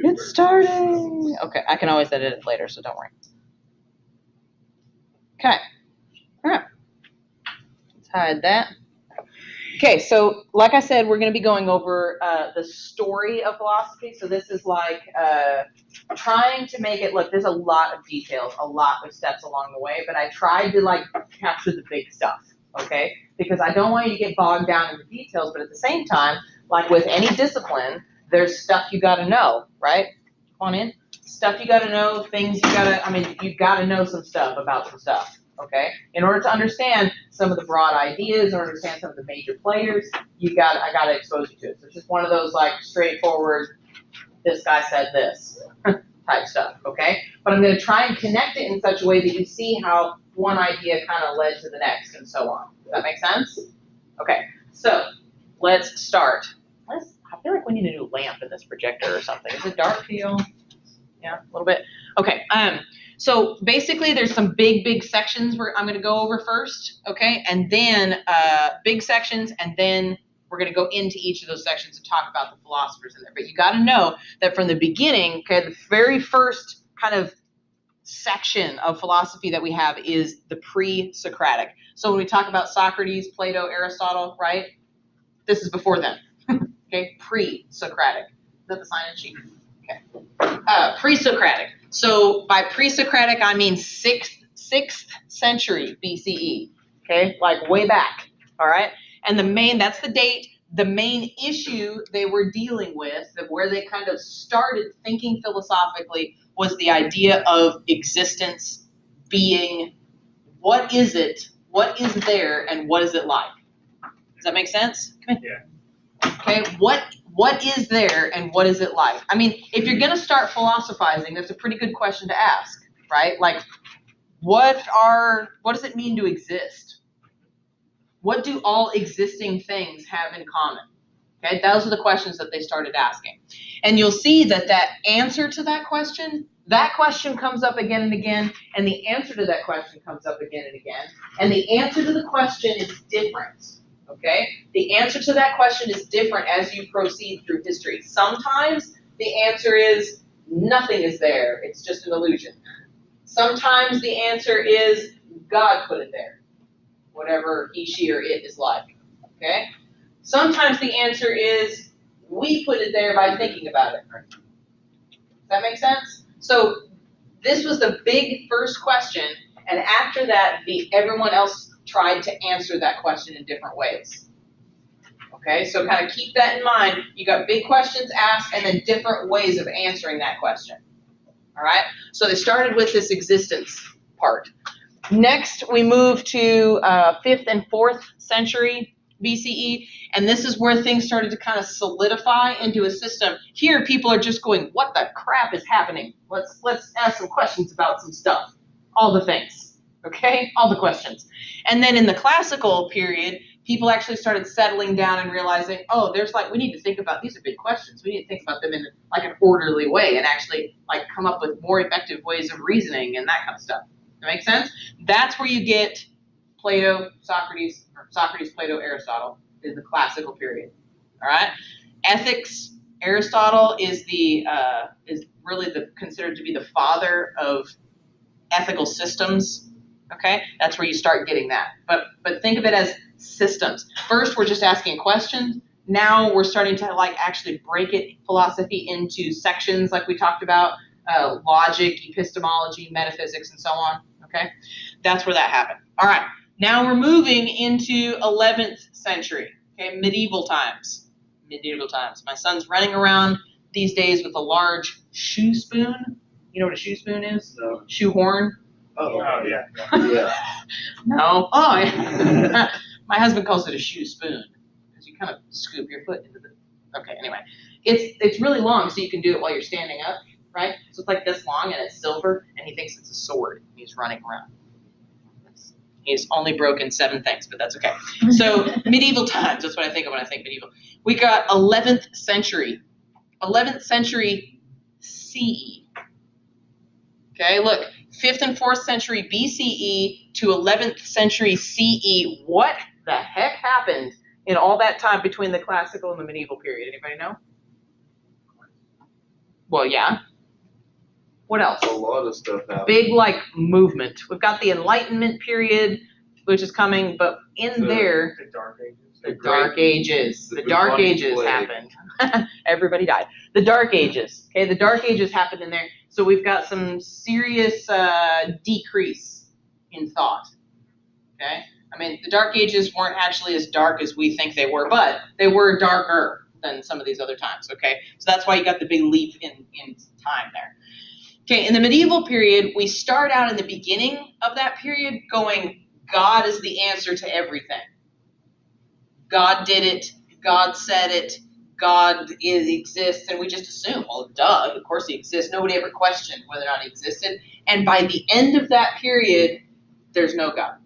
It's starting. Okay, I can always edit it later, so don't worry. Okay. All right. Let's hide that. Okay, so like I said, we're going to be going over the story of philosophy. So this is like trying to make it, look, there's a lot of details, a lot of steps along the way, but I tried to like capture the big stuff, okay? Because I don't want you to get bogged down in the details, but at the same time, like with any discipline, there's stuff you got to know, right? Come on in. Stuff you got to know, things you got to, I mean, you've got to know some stuff about some stuff. Okay, in order to understand some of the broad ideas or understand some of the major players, I got to expose you to it. So it's just one of those like straightforward, this guy said this type stuff. Okay, but I'm going to try and connect it in such a way that you see how one idea kind of led to the next and so on. Does that make sense? Okay, so let's start. I feel like we need a new lamp in this projector or something. Is it dark to you? Yeah, a little bit. Okay. So basically, there's some big sections where I'm going to go over first, okay, and then big sections, and then we're going to go into each of those sections and talk about the philosophers in there. But you got to know that from the beginning, okay, the very first kind of section of philosophy that we have is the pre-Socratic. So when we talk about Socrates, Plato, Aristotle, right, this is before them, okay, pre-Socratic. Is that the sign-in sheet? Okay. Pre-Socratic. So by pre-Socratic, I mean 6th century BCE. Okay, like way back. All right, and that's the date. The main issue they were dealing with, where they kind of started thinking philosophically, was the idea of existence, being. What is it? What is there, and what is it like? Does that make sense? Yeah. Okay, what is there and what is it like? I mean, if you're going to start philosophizing, that's a pretty good question to ask, right? Like, what does it mean to exist? What do all existing things have in common? Okay, those are the questions that they started asking. And you'll see that answer to that question comes up again and again, and the answer to that question comes up again and again, and the answer to the question is different. Okay? The answer to that question is different as you proceed through history. Sometimes the answer is nothing is there. It's just an illusion. Sometimes the answer is God put it there, whatever he, she, or it is like. Okay? Sometimes the answer is we put it there by thinking about it. Does that make sense? So this was the big first question, and after that, everyone else tried to answer that question in different ways. Okay, so kind of keep that in mind. You got big questions asked and then different ways of answering that question. All right, so they started with this existence part. Next, we move to 5th and 4th century BCE, and this is where things started to kind of solidify into a system. Here, people are just going, what the crap is happening? Let's ask some questions about some stuff. All the things, okay? All the questions. And then in the classical period, people actually started settling down and realizing, oh, we need to think about, these are big questions. We need to think about them in like an orderly way and actually like come up with more effective ways of reasoning and that kind of stuff. That make sense? That's where you get Plato, Socrates, Plato, Aristotle is the classical period. All right. Ethics. Aristotle is really considered to be the father of ethical systems. Okay, that's where you start getting that. But think of it as systems. First, we're just asking questions. Now we're starting to like actually break philosophy into sections, like we talked about, logic, epistemology, metaphysics, and so on. Okay, that's where that happened. All right, now we're moving into 11th century. Okay, medieval times. My son's running around these days with a large shoe spoon. You know what a shoe spoon is? No. Shoehorn. Oh yeah. No. Oh, yeah. My husband calls it a shoe spoon because you kind of scoop your foot into the. Okay. Anyway, it's really long, so you can do it while you're standing up, right? So it's like this long, and it's silver, and he thinks it's a sword. He's running around. He's only broken 7 things, but that's okay. So medieval times. That's what I think of when I think medieval. We got 11th century. 11th century CE. Okay, look. 5th and 4th century BCE to 11th century CE. What the heck happened in all that time between the classical and the medieval period? Anybody know? Well, yeah. What else? A lot of stuff happened. Big, like, movement. We've got the Enlightenment period, which is coming, but in there, The Dark Ages. the Dark Ages. the The Dark bubonic Ages plague. happened. Everybody died. The Dark Ages. Okay, the Dark Ages happened in there. So we've got some serious decrease in thought. Okay? I mean, the Dark Ages weren't actually as dark as we think they were, but they were darker than some of these other times. Okay? So that's why you got the big leap in time there. Okay, in the medieval period, we start out in the beginning of that period going, God is the answer to everything. God did it. God said it. God exists. And we just assume, well, duh, of course he exists. Nobody ever questioned whether or not he existed. And by the end of that period, there's no God.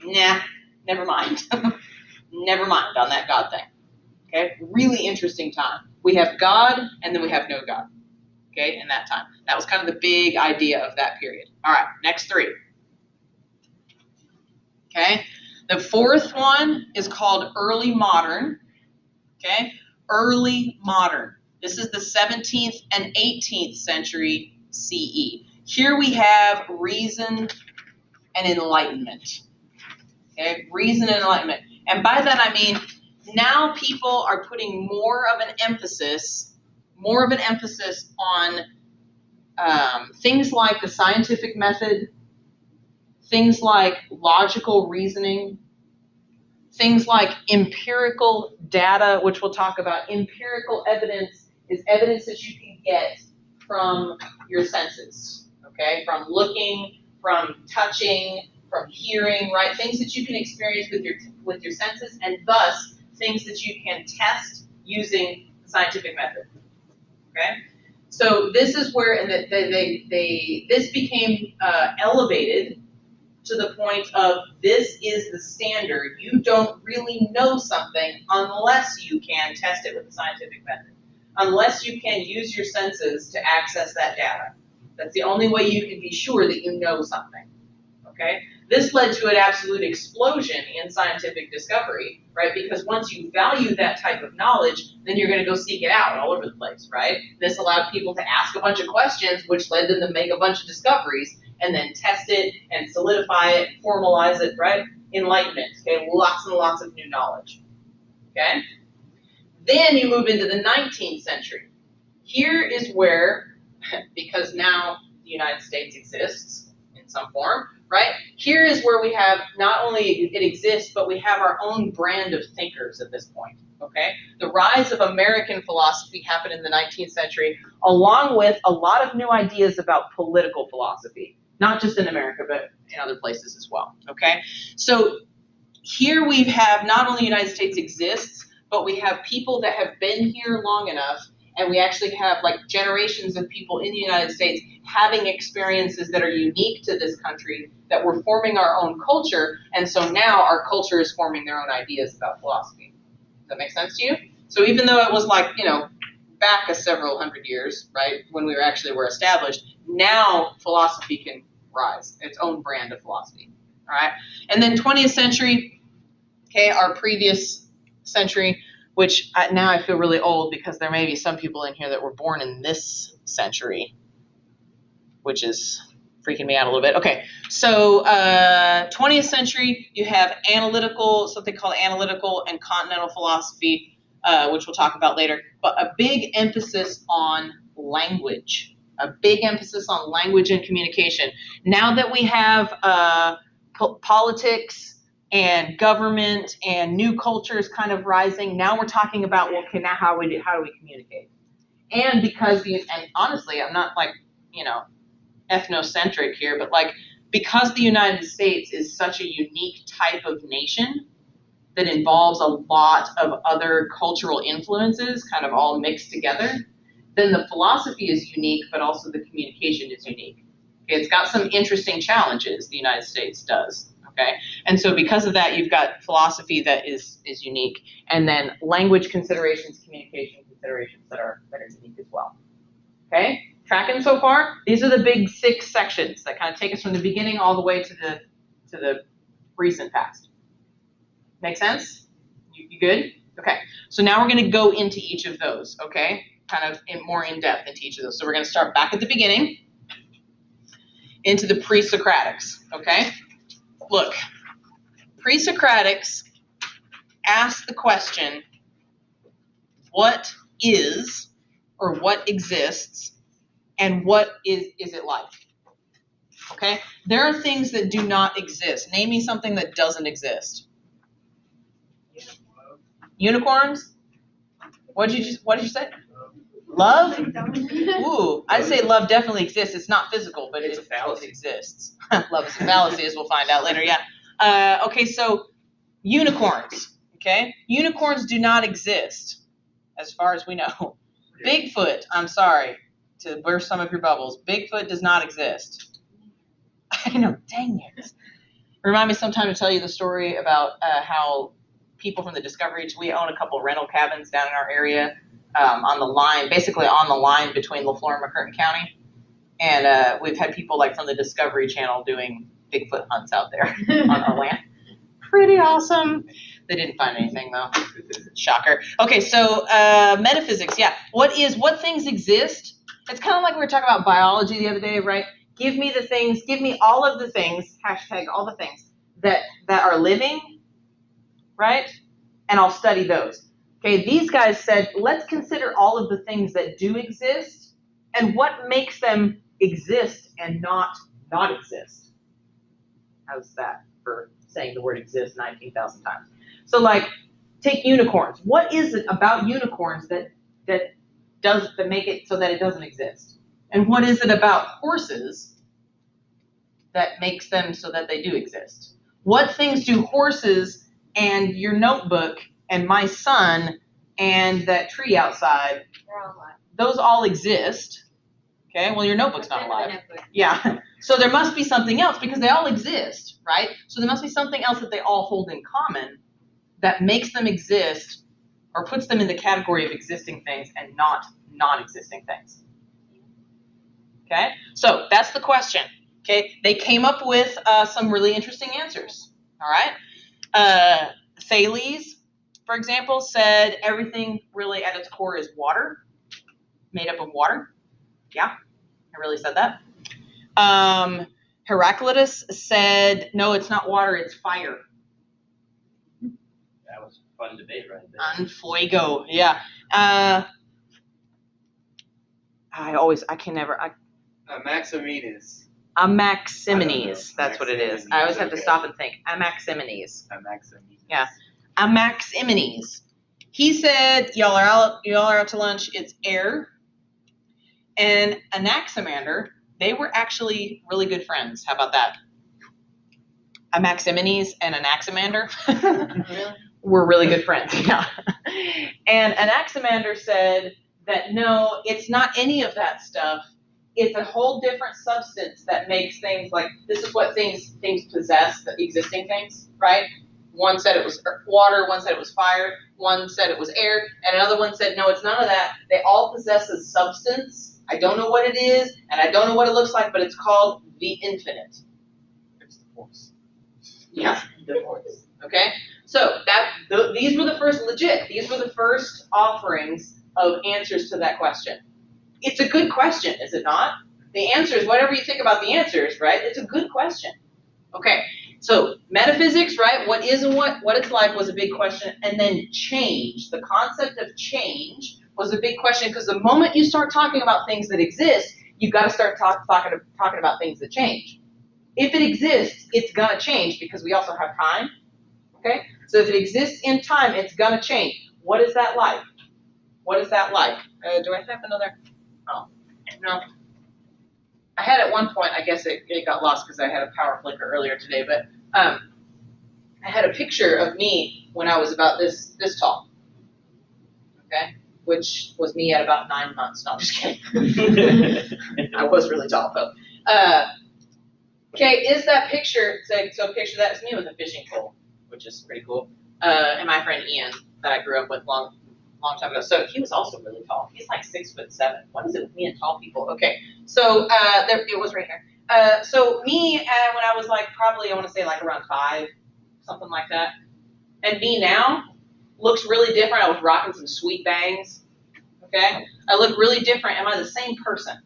Nah, never mind. Never mind on that God thing. Okay, really interesting time. We have God, and then we have no God. Okay, in that time. That was kind of the big idea of that period. All right, next three. Okay, the fourth one is called early modern. Okay, early modern. This is the 17th and 18th century CE. Here we have reason and enlightenment. Okay, reason and enlightenment. And by that I mean now people are putting more of an emphasis on things like the scientific method, things like logical reasoning, things like empirical data, which we'll talk about. Empirical evidence is evidence that you can get from your senses, okay? From looking, from touching, from hearing, right? Things that you can experience with your senses, and thus things that you can test using the scientific method, okay? So this is where, and this became elevated to the point of this is the standard. You don't really know something unless you can test it with the scientific method, unless you can use your senses to access that data. That's the only way you can be sure that you know something, okay? This led to an absolute explosion in scientific discovery, right? Because once you value that type of knowledge, then you're going to go seek it out all over the place, right? This allowed people to ask a bunch of questions, which led them to make a bunch of discoveries, and then test it and solidify it, formalize it, right? Enlightenment, okay? Lots and lots of new knowledge, okay? Then you move into the 19th century. Here is where, because now the United States exists in some form, right? Here is where we have not only it exists, but we have our own brand of thinkers at this point, okay? The rise of American philosophy happened in the 19th century, along with a lot of new ideas about political philosophy, not just in America, but in other places as well, okay? So here we have not only the United States exists, but we have people that have been here long enough, and we actually have like generations of people in the United States having experiences that are unique to this country, that we're forming our own culture, and so now our culture is forming their own ideas about philosophy. Does that make sense to you? So even though it was like, back a several hundred years, right, when we were established, now philosophy can rise, its own brand of philosophy, all right? And then 20th century, okay, our previous century, which now I feel really old because there may be some people in here that were born in this century, which is freaking me out a little bit. Okay, so 20th century, you have something called analytical and continental philosophy, which we'll talk about later, but a big emphasis on language, a big emphasis on language and communication. Now that we have politics and government and new cultures kind of rising, now we're talking about, well, okay, now how do we communicate? And and honestly, I'm not like, ethnocentric here, but like, because the United States is such a unique type of nation that involves a lot of other cultural influences kind of all mixed together, then the philosophy is unique, but also the communication is unique. Okay, it's got some interesting challenges, the United States does. Okay, and so because of that, you've got philosophy that is unique, and then language considerations, communication considerations that are unique as well. Okay, tracking so far? These are the big 6 sections that kind of take us from the beginning all the way to the recent past. Make sense? You good? Okay, so now we're going to go into each of those. Okay, kind of more in depth into each of those. So we're going to start back at the beginning into the pre-Socratics, okay? Look, pre-Socratics asked the question, what is or what exists and what is it like? Okay? There are things that do not exist. Name me something that doesn't exist. Unicorns? What did you say? Love? Ooh, I'd say love definitely exists. It's not physical, but it exists. Love is a fallacy, as we'll find out later, yeah. Okay, so unicorns, okay? Unicorns do not exist, as far as we know. Bigfoot, I'm sorry to burst some of your bubbles. Bigfoot does not exist. I know, dang it. Remind me sometime to tell you the story about how people from the Discovery, we own a couple rental cabins down in our area on the line, basically on the line between LaFleur and McCurtain County. And we've had people like from the Discovery Channel doing Bigfoot hunts out there on our land. Pretty awesome. They didn't find anything though. Shocker. Okay, so metaphysics, yeah. What things exist? It's kind of like we were talking about biology the other day, right? Give me all of the things, hashtag all the things that are living, right? And I'll study those. Okay, these guys said, let's consider all of the things that do exist and what makes them exist and not exist. How's that for saying the word exist 19,000 times? So like, take unicorns. What is it about unicorns that make it so that it doesn't exist? And what is it about horses that makes them so that they do exist? What things do horses and your notebook and my son and that tree outside, They're all alive. those all exist? Okay, well, your notebook's not alive. Yeah, so there must be something else because they all exist, right? So there must be something else that they all hold in common that makes them exist or puts them in the category of existing things and not non-existing things. Okay, so that's the question. Okay, they came up with some really interesting answers. All right, Thales, for example, said everything really at its core is water, made up of water. Yeah, I really said that. Heraclitus said, no, it's not water, it's fire. That was a fun debate right there. On fuego, yeah. Maximinus. Amaximenes, that's what it is. I always have to stop and think. Amaximenes. Yeah. Amaximenes. He said, y'all are out to lunch, it's air. And Anaximander, they were actually really good friends. How about that? Amaximenes and Anaximander were really good friends. Yeah. And Anaximander said that no, it's not any of that stuff. It's a whole different substance that makes things like, this is what things possess, the existing things, right? One said it was water, one said it was fire, one said it was air, and another one said, no, it's none of that. They all possess a substance. I don't know what it is, and I don't know what it looks like, but it's called the infinite. It's the force. Yeah, the force. Okay? So these were the first offerings of answers to that question. It's a good question, is it not? The answers, whatever you think about the answers, right? It's a good question. Okay, so metaphysics, right? What is and what it's like was a big question. And then change, the concept of change was a big question because the moment you start talking about things that exist, you've got to start talking about things that change. If it exists, it's going to change because we also have time. Okay, so if it exists in time, it's going to change. What is that like? What is that like? Do I have another? Oh, no. I had at one point, I guess it got lost because I had a power flicker earlier today, but I had a picture of me when I was about this tall. Okay? Which was me at about 9 months. No, I'm just kidding. I was really tall, though. Okay, is that picture, so picture that as me with a fishing pole, which is pretty cool. And my friend Ian, that I grew up with long time ago. So he was also really tall. He's like 6'7". What is it with me and tall people? Okay, so it was right here. So me when I was like probably I want to say like around 5, something like that. And me now looks really different. I was rocking some sweet bangs. Okay? I look really different. Am I the same person?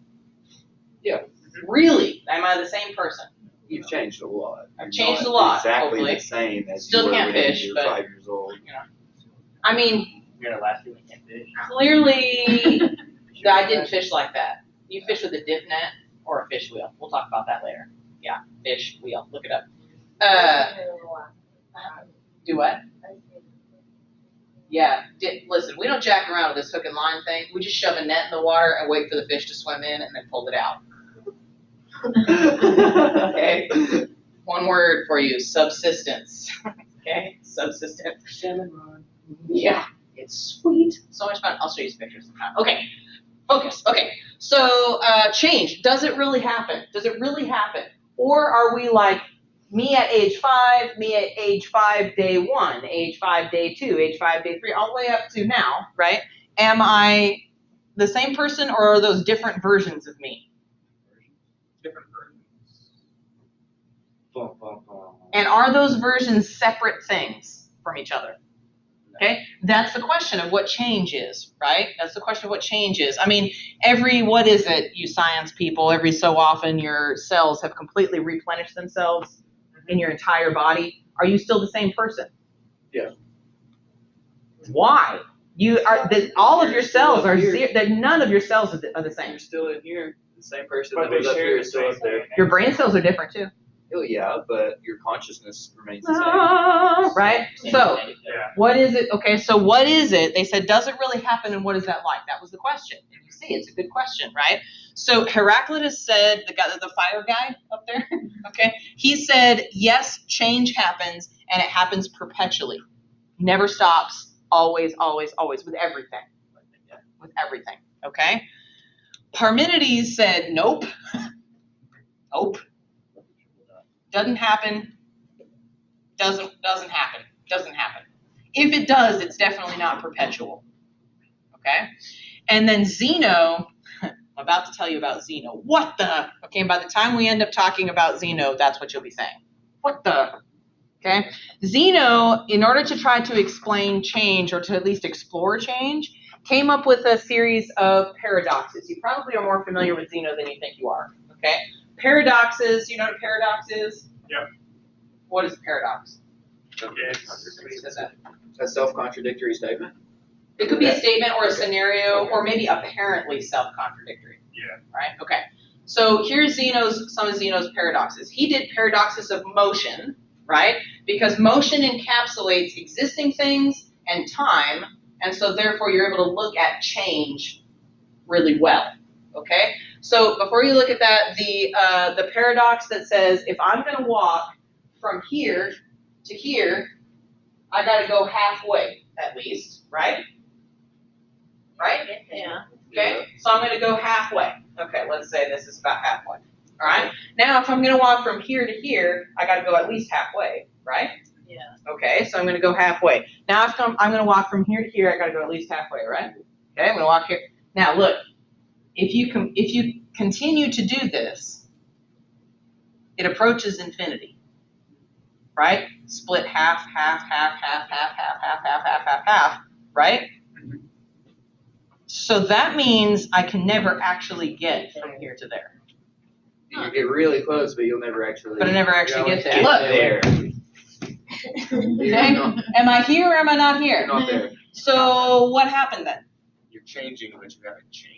Yeah. Really? Am I the same person? You've changed a lot. I've changed Not a lot, Exactly hopefully. the same as Still you were can't when fish, you were but- 5 years old. I mean, You're the last two that can't fish. clearly, I didn't fish like that. You fish with a dip net or a fish wheel. We'll talk about that later. Yeah, fish wheel. Look it up. Do what? Yeah. Listen, we don't jack around with this hook and line thing. We just shove a net in the water and wait for the fish to swim in and then pull it out. Okay. One word for you: subsistence. Okay, subsistence. Salmon run. Yeah, it's sweet. So much fun. I'll show you some pictures sometime. Okay, focus. Okay, so change. Does it really happen? Does it really happen? Or are we like me at age 5, me at age 5, day 1, age 5, day 2, age 5, day 3, all the way up to now, right? Am I the same person or are those different versions of me? Different versions. Bum, bum, bum. And are those versions separate things from each other? Okay, that's the question of what change is, right? That's the question of what change is. I mean, what is it, you science people, every so often your cells have completely replenished themselves in your entire body. Are you still the same person? Yeah. Why? All of your cells are zero, that none of your cells are the same. You're still in here. The same person But that was they up share here the is still up same there. Your brain cells are different too. Oh, yeah, but your consciousness remains the same. Right? Same So, genetic code. Yeah. what is it? Okay, so what is it? They said, does it really happen, and what is that like? That was the question. And you see, it's a good question, right? So Heraclitus said, the fire guy up there, okay, he said, yes, change happens, and it happens perpetually. Never stops, always, always, always, with everything. With everything, okay? Parmenides said, nope. Nope. Doesn't happen. Doesn't happen. Doesn't happen. If it does, it's definitely not perpetual. Okay? And then Zeno, I'm about to tell you about Zeno. What the? Okay, and by the time we end up talking about Zeno, that's what you'll be saying. What the? Okay? Zeno, in order to try to explain change, or to at least explore change, came up with a series of paradoxes. You probably are more familiar with Zeno than you think you are. Okay? Paradoxes, you know what a paradox is? Yep. What is a paradox? It's Says that. A self-contradictory statement? It could be a statement or a Okay. scenario, Okay. or maybe apparently self-contradictory. Yeah. Right? Okay. So here's some of Zeno's paradoxes. He did paradoxes of motion, right? Because motion encapsulates existing things and time, and so therefore you're able to look at change really well. Okay? So before you look at that, the paradox that says if I'm going to walk from here to here, I got to go halfway at least, right? Right? Yeah. Okay, so I'm going to go halfway. Okay, let's say this is about halfway. All right. Now, if I'm going to walk from here to here, I got to go at least halfway, right? Yeah. Okay, so I'm going to go halfway. Now, if I'm going to walk from here to here, I got to go at least halfway, right? Okay, I'm going to walk here. Now, look, if you continue to do this, it approaches infinity, right? Split half, half, half, half, half, half, half, half, half, half, half, right? So that means I can never actually get from here to there. You get really close, but you'll never actually. But I never actually you get know, there. Look. there. You're Okay? not, Am I here or am I not you're here? not there. So what happened then? You're changing, but you haven't changed.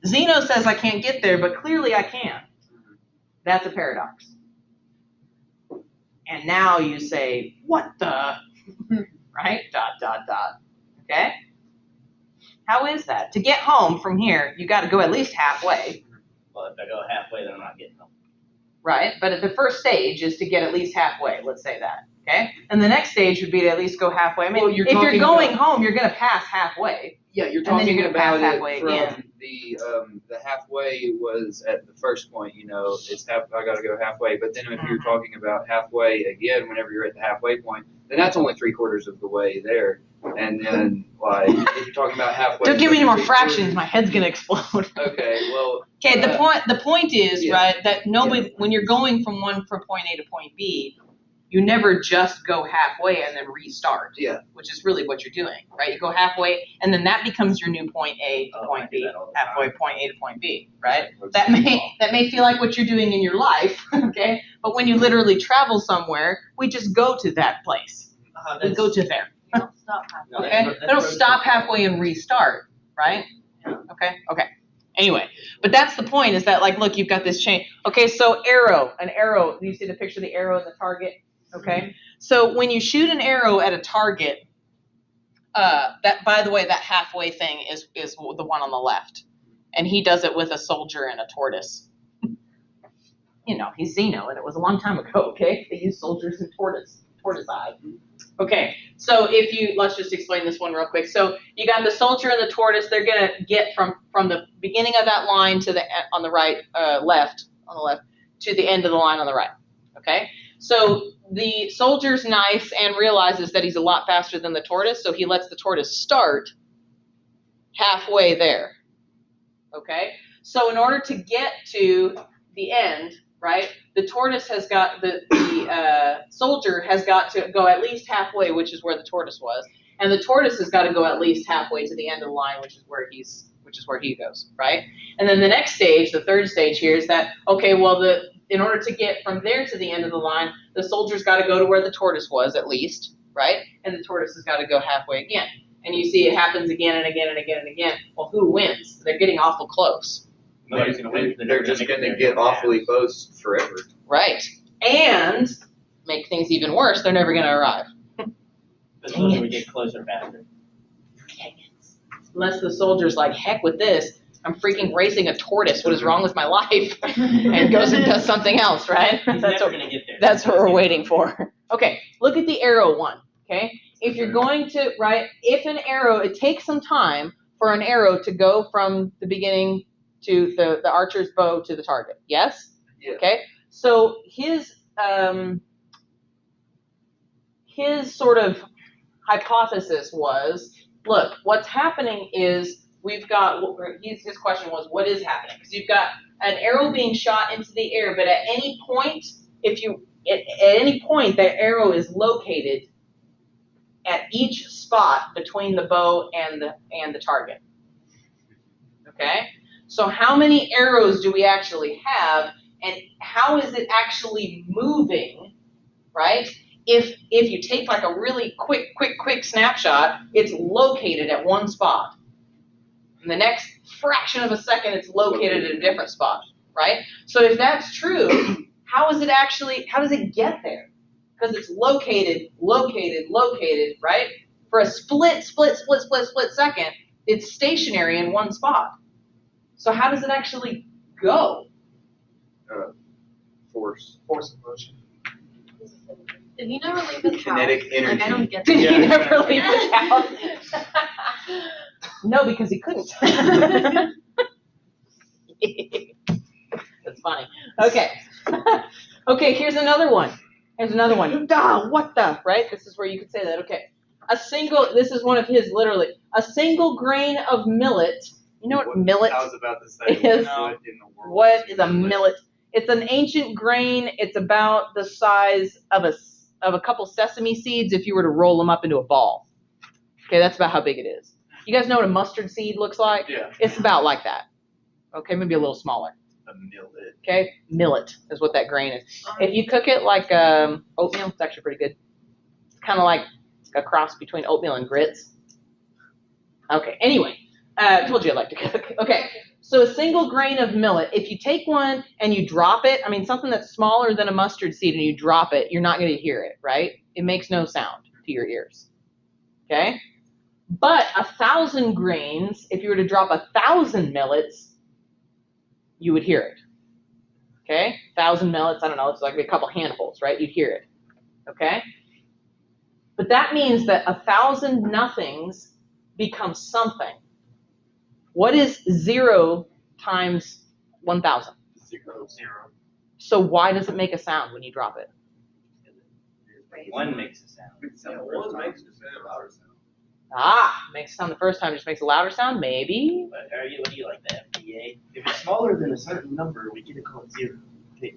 Zeno says I can't get there, but clearly I can. That's a paradox. And now you say, what the? Right? Dot, dot, dot. Okay? How is that? To get home from here, you got to go at least halfway, Well, if I go halfway, then I'm not getting them. right? But the first stage is to get at least halfway, let's say that. Okay? And the next stage would be to at least go halfway. I mean, Well, you're if you're talking going about- home, you're going to pass halfway. Yeah, you're And then talking you're gonna pass about halfway it from again. the halfway was at the first point. You know, it's half. I got to go halfway. But then if you're Mhm. talking about halfway again, whenever you're at the halfway point, then that's only 3/4 of the way there. And then like if you're talking about halfway. Don't give me any more 3/4 fractions. My head's going to explode. Okay, well. Okay, the point is, Yeah. right, that nobody, when you're going from point A to point B, You never just go halfway and then restart. Yeah. Which is really what you're doing, right? You go halfway, and then that becomes your new point A to Oh, I point do B, that all the halfway time. point A to point B, right? That may feel like what you're doing in your life, okay? But when you literally travel somewhere, we just go to that place. We go to there, You don't stop halfway. No, okay? that's We don't road stop trip. halfway and restart, right? Yeah. Okay. Anyway, but that's the point, is that, like, look, you've got this chain. Okay, so an arrow, you see the picture of the arrow and the target? Okay, so when you shoot an arrow at a target, that, by the way, that halfway thing is the one on the left. And he does it with a soldier and a tortoise. You know, he's Xeno, and it was a long time ago, okay? They used soldiers and tortoise eye. Okay, so let's just explain this one real quick. So you got the soldier and the tortoise. They're gonna get from the beginning of that line to the on the right, left to the end of the line on the right. Okay, so the soldier's nice and realizes that he's a lot faster than the tortoise, so he lets the tortoise start halfway there. Okay, so in order to get to the end, right, the tortoise has got the soldier has got to go at least halfway, which is where the tortoise was, and the tortoise has got to go at least halfway to the end of the line, which is where he goes, right? And then the next stage, the third stage here, is that, okay, well, in order to get from there to the end of the line, the soldier's got to go to where the tortoise was at least, right? And the tortoise has got to go halfway again. And you see it happens again and again and again and again. Well, who wins? They're getting awful close. Nobody's gonna win. They're just gonna get awfully close forever. Right. And make things even worse, they're never going to arrive. The closer we get closer, faster. Unless the soldier's like, heck with this, I'm freaking racing a tortoise, what is wrong with my life? And goes and does something else, right? He's That's never what, gonna get there. that's what we're waiting for. Okay, look at the arrow one, okay? If you're going to, right, if an arrow, it takes some time for an arrow to go from the beginning to the archer's bow to the target, yes? Yeah. Okay, so his sort of hypothesis was, look, what's happening is his question was, what is happening? Because you've got an arrow being shot into the air, but at any point, at any point, that arrow is located at each spot between the bow and the target. Okay? So how many arrows do we actually have, and how is it actually moving, right? If you take like a really quick snapshot, it's located at one spot. In the next fraction of a second, it's located at a different spot, right? So if that's true, how does it get there? Because it's located, right? For a split second, it's stationary in one spot. So how does it actually go? Force. Force of motion. Did he never leave his house? Kinetic energy. Like, I don't get Did that. he never leave his house? No, because he couldn't. That's funny. Okay. Okay, here's another one. Duh, what the, right? This is where you could say that. Okay. This is one of his, literally. A single grain of millet. You know what millet I was about to say. is? What in the world? What is a millet? It's an ancient grain. It's about the size of a couple sesame seeds if you were to roll them up into a ball. Okay, that's about how big it is. You guys know what a mustard seed looks like? Yeah. It's about like that. Okay, maybe a little smaller. A millet. Okay, millet is what that grain is. If you cook it like oatmeal, it's actually pretty good. It's kind of like a cross between oatmeal and grits. Okay, anyway, I told you I like to cook. Okay, so a single grain of millet, if you take one and you drop it, I mean something that's smaller than a mustard seed and you drop it, you're not going to hear it, right? It makes no sound to your ears. Okay? But 1,000 grains, if you were to drop 1,000 millets, you would hear it. Okay? 1,000 millets, I don't know, it's like a couple handfuls, right? You'd hear it. Okay? But that means that 1,000 nothings become something. What is 0 times 1,000? 0, 0. So why does it make a sound when you drop it? One makes a sound. One makes a sound. Louder sound. Makes a sound the first time, just makes a louder sound? Maybe. But what do you like, the FDA? If it's smaller than a certain number, we get to call it 0. Okay.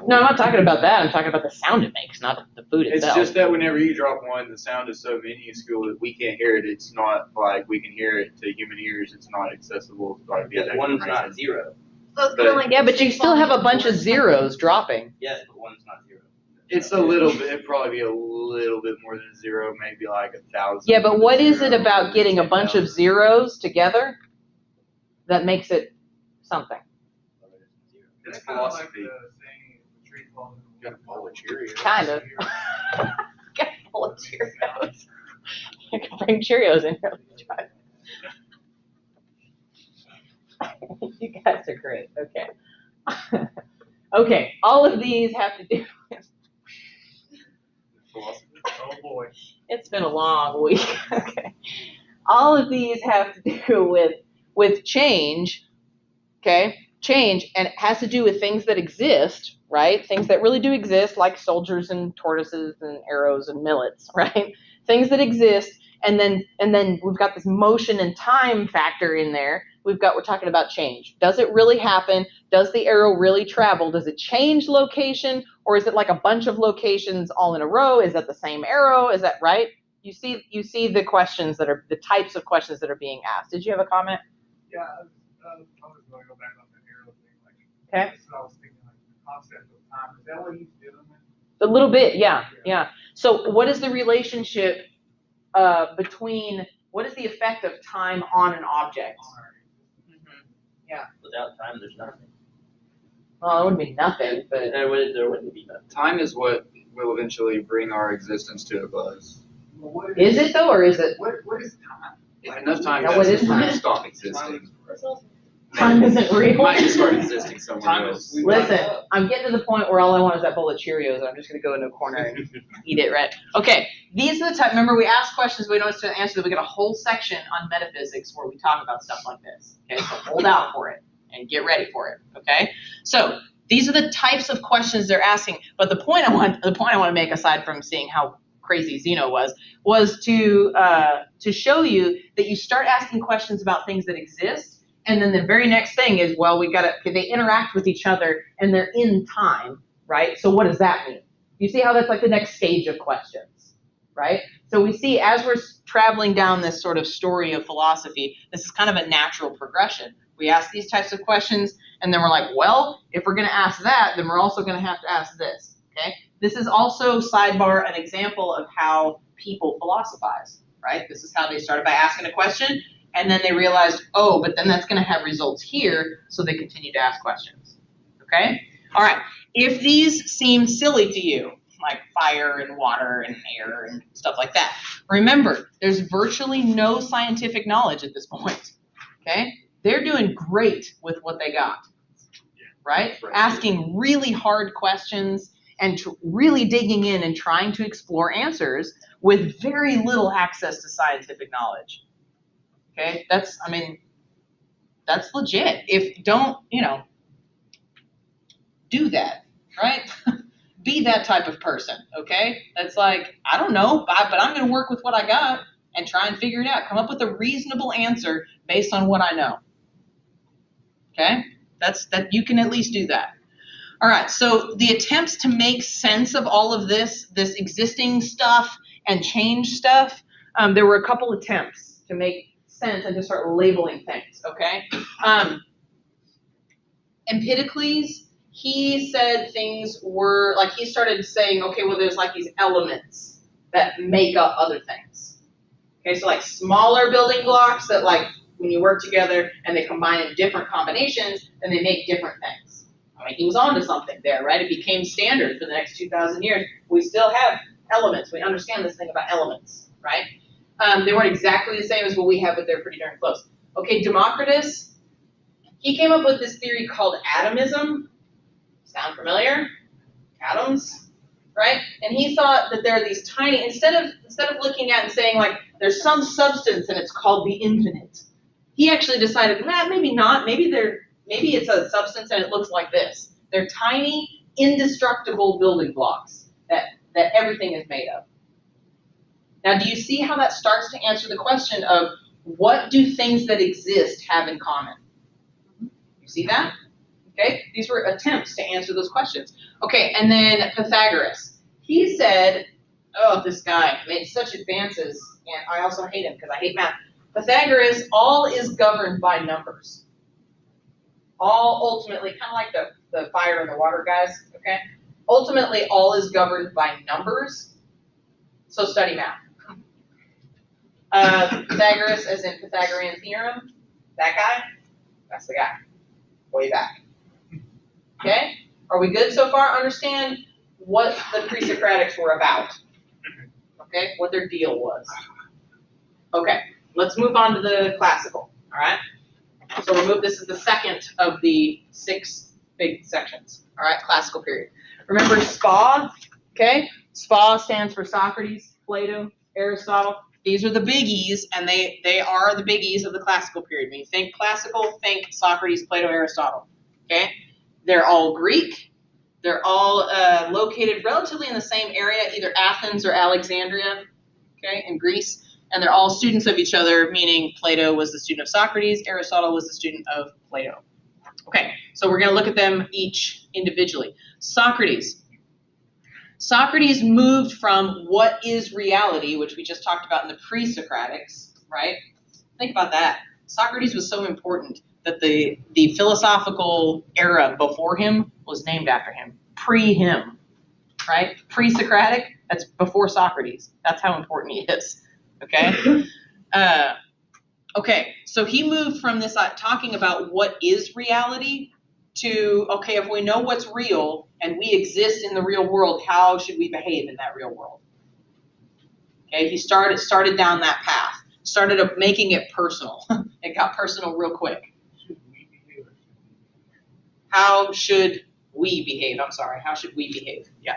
No, I'm not talking about that. I'm talking about the sound it makes, not the food It's itself. just that whenever you drop one, the sound is so minuscule that we can't hear it. It's not like we can hear it to human ears. It's not accessible to like the other One's not information. zero. So it's kinda like Yeah, but you still have a bunch of zeros dropping. Yes, but one's not zero. It's a little bit, it'd probably be a little bit more than zero, maybe like 1,000. Yeah, but what is it zero, about getting a bunch of 10,000. zeros together that makes it something? It's philosophy. Got a bowl of Cheerios. Kind of. Got full of Cheerios. You can bring Cheerios in here. You guys are great. Okay. Okay. All of these have to do with. Philosophy. Oh, boy. It's been a long week. Okay. All of these have to do with change. Okay. Change, and it has to do with things that exist, right? Things that really do exist, like soldiers and tortoises and arrows and millets, right? Things that exist, and then we've got this motion and time factor in there. We're talking about change. Does it really happen? Does the arrow really travel? Does it change location, or is it like a bunch of locations all in a row? Is that the same arrow? Is that right? You see the questions that are the types of questions that are being asked. Did you have a comment? Yeah, I was going to go back on the arrow thing. Like, Okay. that's what I was thinking, like the concept of time. Is that what he's doing? A little bit, yeah. So what is the relationship between, what is the effect of time on an object? Without time, there's nothing. Well, it wouldn't be nothing, but There wouldn't be nothing. Time is what will eventually bring our existence to a buzz. Well, what is it though, or is it? What is time? If enough time Now, what passes, is we're gonna time? stop existing. Time isn't real. It might just start existing somewhere Time else. is- Listen, I'm getting to the point where all I want is that bowl of Cheerios, and I'm just gonna go into a corner and eat it, right? Okay, these are the type, remember we ask questions, we don't know to answer them, we got a whole section on metaphysics where we talk about stuff like this, okay? So hold out for it and get ready for it, okay? So these are the types of questions they're asking, but the point I want to make, aside from seeing how crazy Zeno was to show you that you start asking questions about things that exist, and then the very next thing is, well, they interact with each other and they're in time, right? So what does that mean? You see how that's like the next stage of questions, right? So we see as we're traveling down this sort of story of philosophy, this is kind of a natural progression. We ask these types of questions, and then we're like, well, if we're going to ask that, then we're also going to have to ask this, okay? This is also, sidebar, an example of how people philosophize, right? This is how they started by asking a question, and then they realized, oh, but then that's going to have results here, so they continue to ask questions, okay? All right, if these seem silly to you, like fire and water and air and stuff like that, remember, there's virtually no scientific knowledge at this point, okay? They're doing great with what they got, right? Asking really hard questions and really digging in and trying to explore answers with very little access to scientific knowledge. Okay, that's legit. Do that, right? Be that type of person, okay? That's like, I don't know, but I'm going to work with what I got and try and figure it out. Come up with a reasonable answer based on what I know. Okay? That you can at least do that. All right, so the attempts to make sense of all of this existing stuff and change stuff, there were a couple attempts to make sense and to start labeling things, okay? Empedocles, he said things were, like he started saying, okay, well there's like these elements that make up other things. Okay, so like smaller building blocks that like when you work together and they combine in different combinations, then they make different things. I mean, he was onto something there, right? It became standard for the next 2,000 years. We still have elements. We understand this thing about elements, right? They weren't exactly the same as what we have, but they're pretty darn close. Okay, Democritus, he came up with this theory called atomism. Sound familiar? Atoms, right? And he thought that there are these tiny, instead of looking at and saying like there's some substance and it's called the infinite, he actually decided, maybe not. Maybe it's a substance and it looks like this. They're tiny, indestructible building blocks that everything is made of. Now, do you see how that starts to answer the question of what do things that exist have in common? You see that? Okay, these were attempts to answer those questions. Okay, and then Pythagoras. He said, oh, this guy made such advances, and I also hate him because I hate math. Pythagoras, all is governed by numbers. All ultimately, kind of like the fire and the water guys, okay? Ultimately, all is governed by numbers, so study math. Pythagoras, as in Pythagorean theorem, that guy, that's the guy, way back. Okay? Are we good so far? Understand what the pre-Socratics were about. Okay? What their deal was. Okay, let's move on to the classical, all right? So this is the second of the 6 big sections, all right, classical period. Remember SPA, okay? SPA stands for Socrates, Plato, Aristotle. These are the biggies, and they are the biggies of the classical period. When you think classical, think Socrates, Plato, Aristotle, okay? They're all Greek. They're all located relatively in the same area, either Athens or Alexandria, okay, in Greece. And they're all students of each other, meaning Plato was the student of Socrates, Aristotle was the student of Plato. Okay, so we're going to look at them each individually. Socrates. Socrates moved from what is reality, which we just talked about in the pre-Socratics, right? Think about that. Socrates was so important that the philosophical era before him was named after him. Pre-him, right? Pre-Socratic, that's before Socrates. That's how important he is. Okay? Okay, so he moved from this talking about what is reality to, okay, if we know what's real and we exist in the real world, how should we behave in that real world? Okay, he started down that path, started making it personal. It got personal real quick. How should we behave? I'm sorry, how should we behave? Yeah.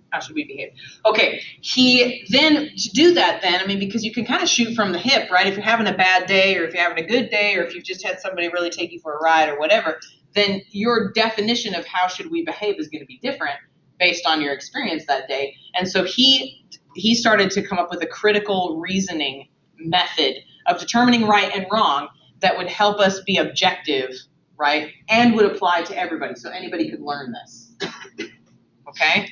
How should we behave? Okay, he then, to do that then, I mean, because you can kind of shoot from the hip, right? If you're having a bad day, or if you're having a good day, or if you've just had somebody really take you for a ride or whatever, then your definition of how should we behave is going to be different based on your experience that day. And so he started to come up with a critical reasoning method of determining right and wrong that would help us be objective, right? And would apply to everybody, so anybody could learn this. Okay?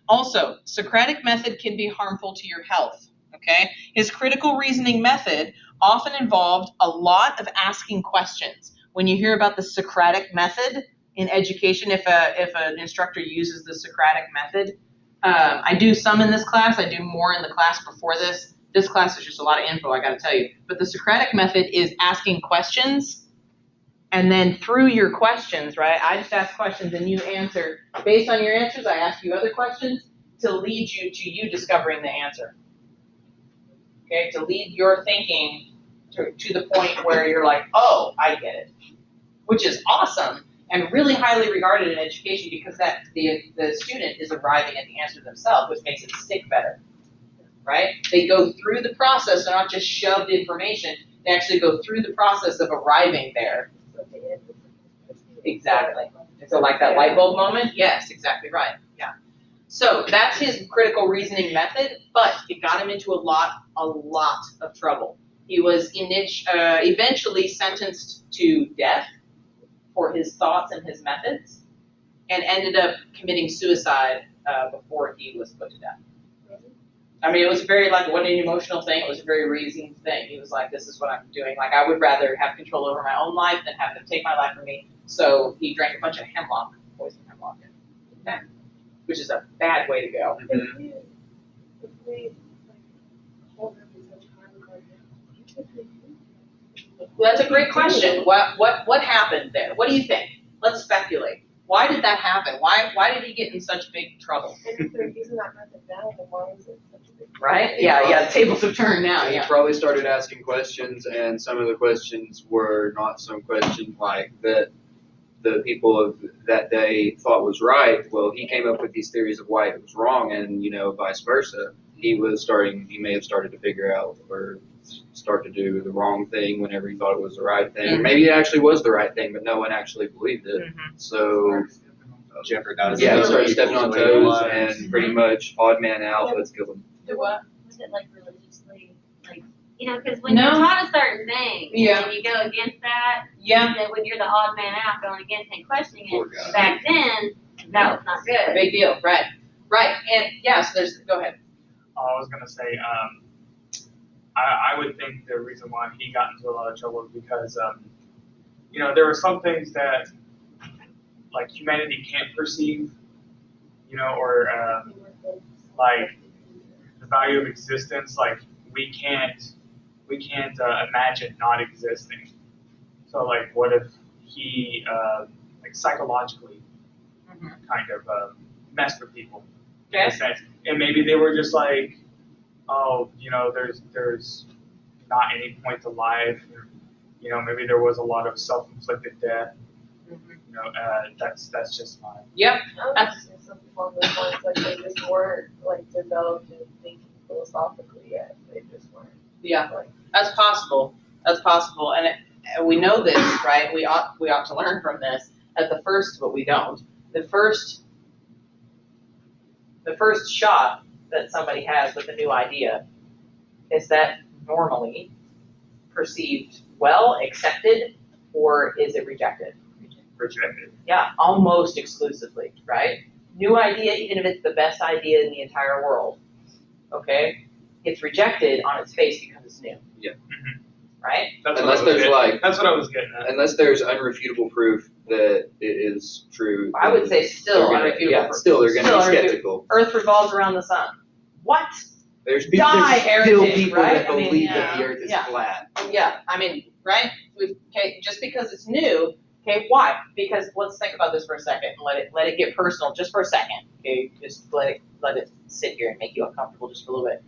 Also, Socratic method can be harmful to your health, okay? His critical reasoning method often involved a lot of asking questions. When you hear about the Socratic method in education, if an instructor uses the Socratic method, I do some in this class, I do more in the class before this. This class is just a lot of info, I gotta tell you. But the Socratic method is asking questions. And then through your questions, right, I just ask questions and you answer. Based on your answers, I ask you other questions to lead you to you discovering the answer. Okay, to lead your thinking to the point where you're like, oh, I get it. Which is awesome and really highly regarded in education because that the student is arriving at the answer themselves, which makes it stick better. Right? They go through the process, they're not just shoved information, they actually go through the process of arriving there. Exactly. So like that light bulb moment? Yes, exactly right. Yeah. So that's his critical reasoning method, but it got him into a lot of trouble. He was eventually sentenced to death for his thoughts and his methods, and ended up committing suicide before he was put to death. I mean, it was very, like, it wasn't an emotional thing, it was a very reasoned thing. He was like, this is what I'm doing. Like, I would rather have control over my own life than have them take my life from me. So he drank a bunch of hemlock, poison hemlock, which is a bad way to go. Well, that's a great question. What happened there? What do you think? Let's speculate. Why did that happen? Why did he get in such big trouble? And if they're using that method now, then why is it such a big deal? Right? Yeah, the tables have turned now, He yeah. probably started asking questions, and some of the questions were not some questions like that the people of that day thought was right. Well, he came up with these theories of why it was wrong, and vice versa. He may have started to figure out or start to do the wrong thing whenever he thought it was the right thing. Mm-hmm. Maybe it actually was the right thing, but no one actually believed it. Mm-hmm. So Jeopardized. yeah, he other started stepping on people's toes lives. and pretty much odd man out. Let's kill him. Do what? Was it like religiously, like You know, because when you're No. taught a certain thing, Yeah. and you go against that, Yeah, that when you're the odd man out going against and questioning Poor it, guy. back then, that was not good. big deal, right, and, yeah, so go ahead. I was gonna say, I would think the reason why he got into a lot of trouble is because, you know, there are some things that, like, humanity can't perceive, you know, or, like, the value of existence, like, we can't imagine not existing. So, like, what if he, like, psychologically kind of messed with people in a Okay. sense, and maybe they were just like, oh, you know, there's not any point to life. You know, maybe there was a lot of self-inflicted death. You know, that's just mine. Yep, I would say some people on those lines, like they just weren't like developed in thinking philosophically yet. They just weren't. yeah, Like, that's possible, and we know this, right, we ought to learn from this, but we don't. The first shot that somebody has with a new idea, is that normally perceived well, accepted, or is it rejected? Rejected. Yeah, almost exclusively, right? New idea, even if it's the best idea in the entire world, okay? It's rejected on its face because it's new. Yeah. Right? That's Unless what I was there's, getting- like- That's what I was getting at. Unless there's unrefutable proof that it is true. I would say still they're gonna- unrefutable Yeah, proof. still, they're gonna Still be unrefutable. skeptical. Earth revolves around the sun. What? There's Die, there's still heretic, people right? that I mean, believe yeah. that the earth is Yeah. flat. Yeah, I mean, right? Okay, just because it's new, okay, why? Because let's think about this for a second and let it get personal just for a second. Okay, just let it sit here and make you uncomfortable just for a little bit.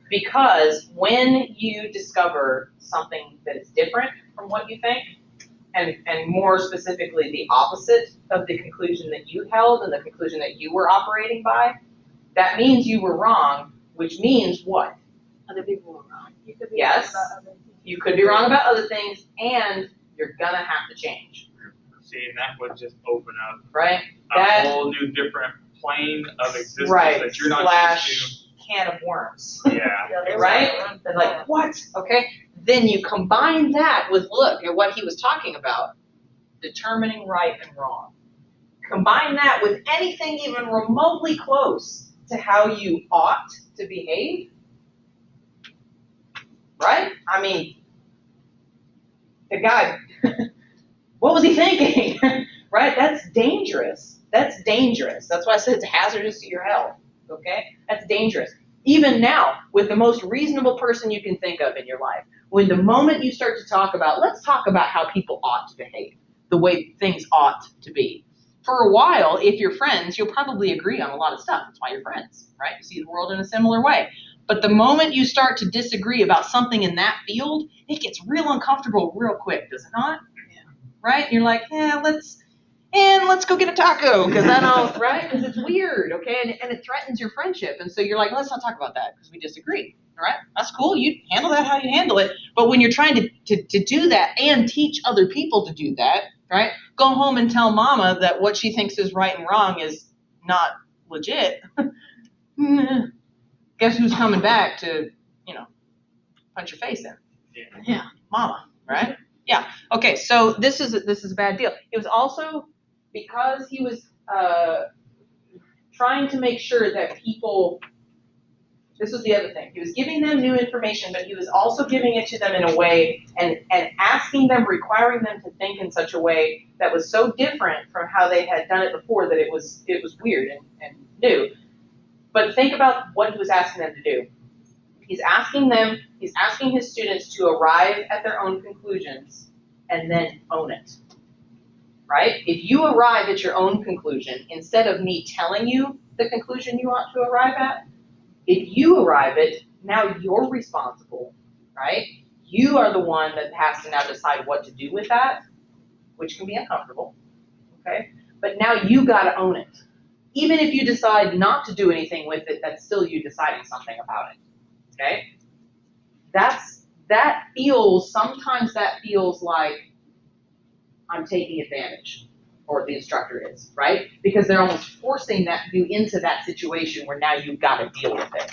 Because when you discover something that is different from what you think, and more specifically the opposite of the conclusion that you held and the conclusion that you were operating by, that means you were wrong, which means what? Other people were wrong. you could be Yes. wrong about other things. You could be wrong about other things, and you're gonna have to change, See, and that would just open up right? a That, whole new different plane of existence right, that you're not slash can of worms. used to. Yeah. Yeah, they were Right? wrong. They're like, what? Okay, then you combine that with, look at what he was talking about, determining right and wrong. Combine that with anything even remotely close to how you ought to behave, right? I mean, the guy, what was he thinking? Right? That's dangerous. That's dangerous. That's why I said it's hazardous to your health. Okay? That's dangerous. Even now, with the most reasonable person you can think of in your life, when the moment you start to talk about, let's talk about how people ought to behave, the way things ought to be. For a while, if you're friends, you'll probably agree on a lot of stuff. That's why you're friends, right? You see the world in a similar way. But the moment you start to disagree about something in that field, it gets real uncomfortable real quick, does it not? Yeah. Right? You're like, yeah, let's go get a taco, because I don't, right? Because it's weird, okay? And it threatens your friendship. And so you're like, let's not talk about that because we disagree, all right? That's cool. You handle that how you handle it. But when you're trying to do that and teach other people to do that, right? Go home and tell mama that what she thinks is right and wrong is not legit. Guess who's coming back to, punch your face in? Yeah. Mama, right? Yeah. Okay, so this is a bad deal. It was also because he was trying to make sure that people, this was the other thing. He was giving them new information, but he was also giving it to them in a way and asking them, requiring them to think in such a way that was so different from how they had done it before that it was weird and new. But think about what he was asking them to do. He's asking his students to arrive at their own conclusions and then own it. Right? If you arrive at your own conclusion, instead of me telling you the conclusion you ought to arrive at, if you arrive at, now you're responsible, right? You are the one that has to now decide what to do with that, which can be uncomfortable, okay? But now you gotta own it. Even if you decide not to do anything with it, that's still you deciding something about it, okay? Sometimes that feels like I'm taking advantage, or the instructor is, right? Because they're almost forcing you into that situation where now you've got to deal with it.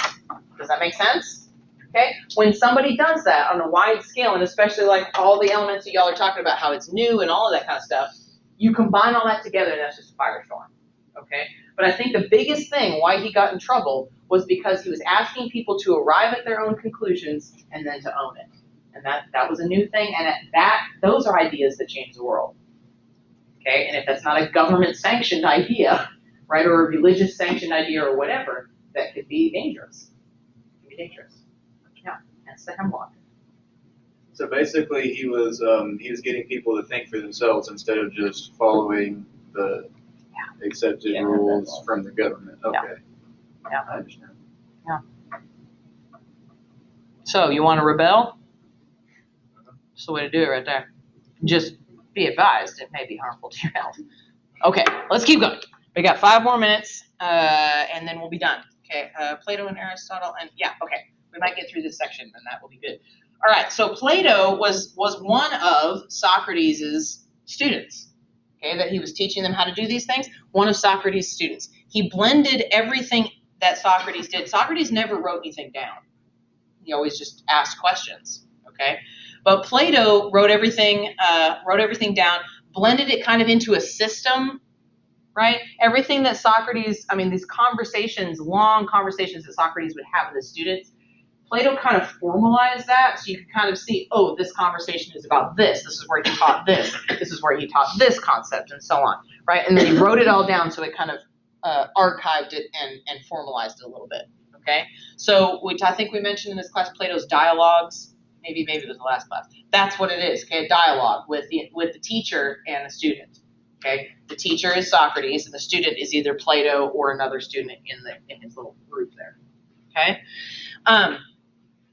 Does that make sense? Okay? When somebody does that on a wide scale, and especially like all the elements that y'all are talking about, how it's new and all of that kind of stuff, you combine all that together and that's just a firestorm. Okay? But I think the biggest thing why he got in trouble was because he was asking people to arrive at their own conclusions and then to own it. And that was a new thing, and those are ideas that change the world. Okay? And if that's not a government sanctioned idea, right, or a religious sanctioned idea or whatever, that could be dangerous. It could be dangerous. Yeah, that's the hemlock. So basically, he was getting people to think for themselves instead of just following the accepted Yeah, rules that's- from the government. Okay. Yeah. I understand. So, you want to rebel? That's the way to do it right there. Just be advised, it may be harmful to your health. Okay, let's keep going. We got 5 more minutes, and then we'll be done. Okay, Plato and Aristotle, and okay. We might get through this section, and that will be good. All right, so Plato was one of Socrates' students, okay, that he was teaching them how to do these things. One of Socrates' students. He blended everything that Socrates did. Socrates never wrote anything down. He always just asked questions, okay? But Plato wrote everything down, blended it kind of into a system, right? Everything that Socrates, these conversations, long conversations that Socrates would have with his students, Plato kind of formalized that, so you can kind of see, oh, this conversation is about this. This is where he taught this. This is where he taught this concept, and so on, right? And then he wrote it all down, so it kind of archived it and formalized it a little bit, okay? So, which I think we mentioned in this class, Plato's dialogues. Maybe it was the last class. That's what it is, okay? A dialogue with the teacher and the student, okay? The teacher is Socrates, and the student is either Plato or another student in his little group there, okay?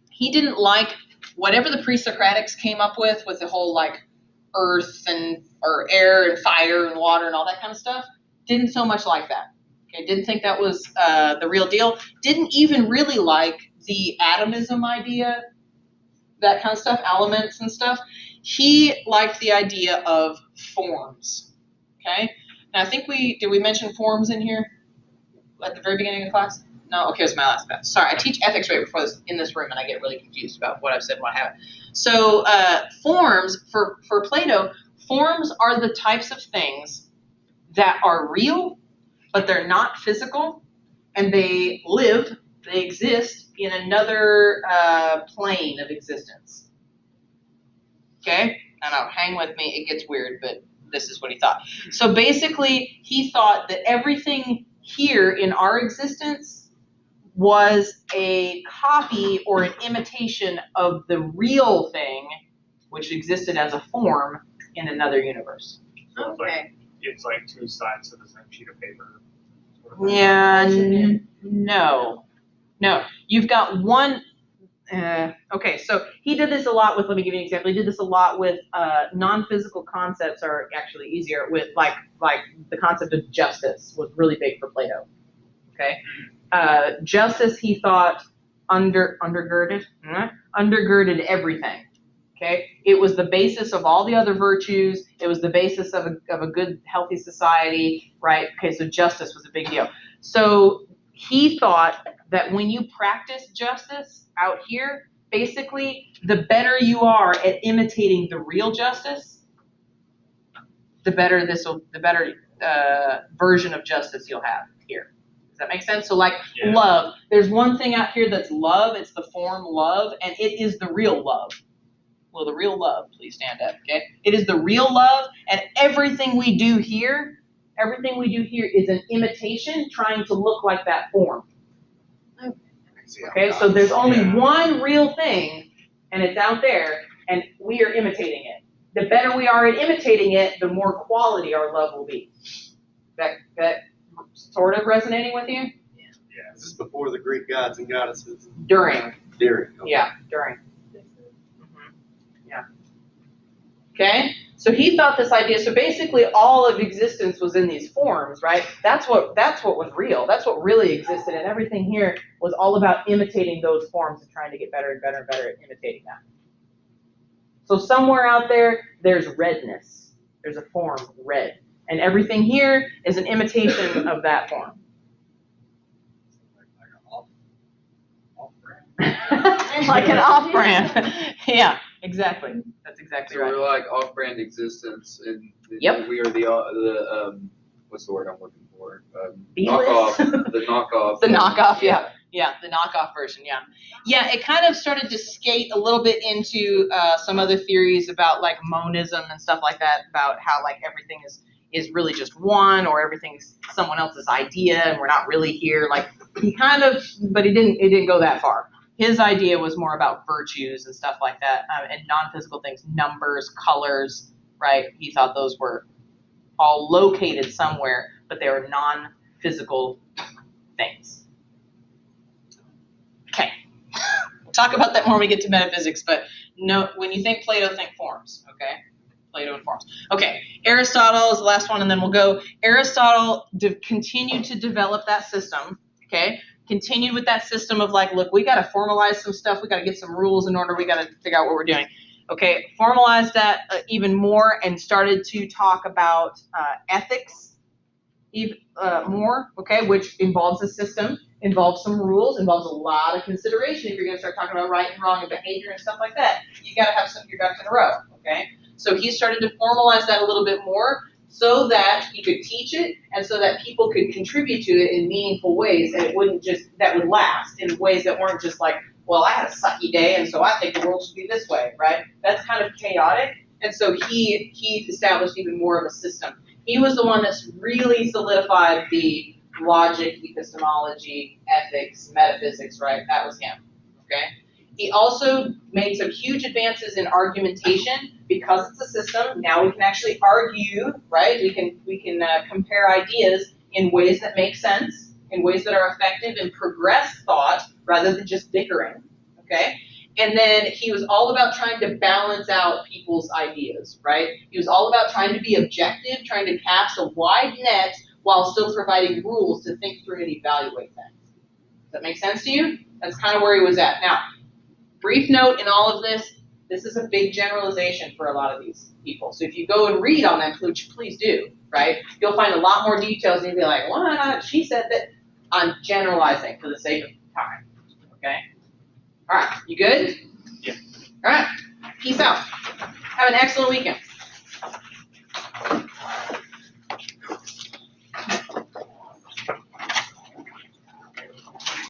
He didn't like whatever the pre-Socratics came up with the whole like earth or air and fire and water and all that kind of stuff. Didn't so much like that. Okay, didn't think that was the real deal. Didn't even really like the atomism idea, that kind of stuff, elements and stuff. He liked the idea of forms. Okay, now I think did we mention forms in here at the very beginning of the class? No, okay, it was my last class. Sorry, I teach ethics right before this in this room, and I get really confused about what I've said and what I haven't. So forms, for Plato, forms are the types of things that are real, but they're not physical, and they exist in another plane of existence. Okay? I know, hang with me, it gets weird, but this is what he thought. So basically, he thought that everything here in our existence was a copy or an imitation of the real thing, which existed as a form in another universe. So it's like two sides of the same sheet of paper. Sort of thing. Yeah, no. You've got one. Okay, so he did this a lot with. Let me give you an example. He did this a lot with non-physical concepts. Are actually easier with like the concept of justice was really big for Plato. Okay, justice he thought undergirded everything. Okay, it was the basis of all the other virtues. It was the basis of a good, healthy society, right? Okay, so justice was a big deal. So he thought that when you practice justice out here, basically, the better you are at imitating the real justice, the better version of justice you'll have here. Does that make sense? So like love, there's one thing out here that's love. It's the form love, and it is the real love. Will the real love please stand up, okay? It is the real love, and everything we do here is an imitation trying to look like that form. Okay, so there's only one real thing, and it's out there, and we are imitating it. The better we are at imitating it, the more quality our love will be. That sort of resonating with you? Yeah, this is before the Greek gods and goddesses. During. Okay. Yeah, during. Yeah. Okay? So he thought this idea, so basically all of existence was in these forms, right? That's what was real. That's what really existed, and everything here was all about imitating those forms and trying to get better and better and better at imitating that. So somewhere out there, there's redness. There's a form, red. And everything here is an imitation of that form. like an off-brand. Yeah, exactly. That's exactly So right. we're like off-brand existence, and Yep. we are the what's the word I'm looking for? B-list. Knockoff. The knockoff. The knockoff, yeah. Yeah, the knockoff version, yeah. Yeah, it kind of started to skate a little bit into some other theories about like monism and stuff like that, about how like everything is really just one, or everything's someone else's idea and we're not really here. Like he kind of, but it didn't go that far. His idea was more about virtues and stuff like that, and non-physical things, numbers, colors, right? He thought those were all located somewhere, but they were non-physical things. Okay, we'll talk about that more when we get to metaphysics, but no, when you think Plato, think forms, okay? Plato and forms. Okay, Aristotle is the last one, and then we'll go. Aristotle continued to develop that system, okay? Continued with that system of like, look, we got to formalize some stuff, we got to get some rules in order, we got to figure out what we're doing. Okay, formalized that even more and started to talk about ethics even more, okay, which involves a system, involves some rules, involves a lot of consideration. If you're going to start talking about right and wrong and behavior and stuff like that, you got to have some of your ducks in a row, okay? So he started to formalize that a little bit more so that he could teach it and so that people could contribute to it in meaningful ways, and it wouldn't just, that would last in ways that weren't just like, well, I had a sucky day and so I think the world should be this way, right? That's kind of chaotic. And so he established even more of a system. He was the one that's really solidified the logic, epistemology, ethics, metaphysics, right? That was him, okay? He also made some huge advances in argumentation because it's a system. Now we can actually argue, right? We can compare ideas in ways that make sense, in ways that are effective and progress thought rather than just bickering, okay? And then he was all about trying to balance out people's ideas, right? He was all about trying to be objective, trying to cast a wide net while still providing rules to think through and evaluate things. Does that make sense to you? That's kind of where he was at. Now, brief note in all of this is a big generalization for a lot of these people. So if you go and read on them, please do, right? You'll find a lot more details and you'll be like, what? She said that. I'm generalizing for the sake of time, okay? All right, you good? Yeah. All right, peace out. Have an excellent weekend.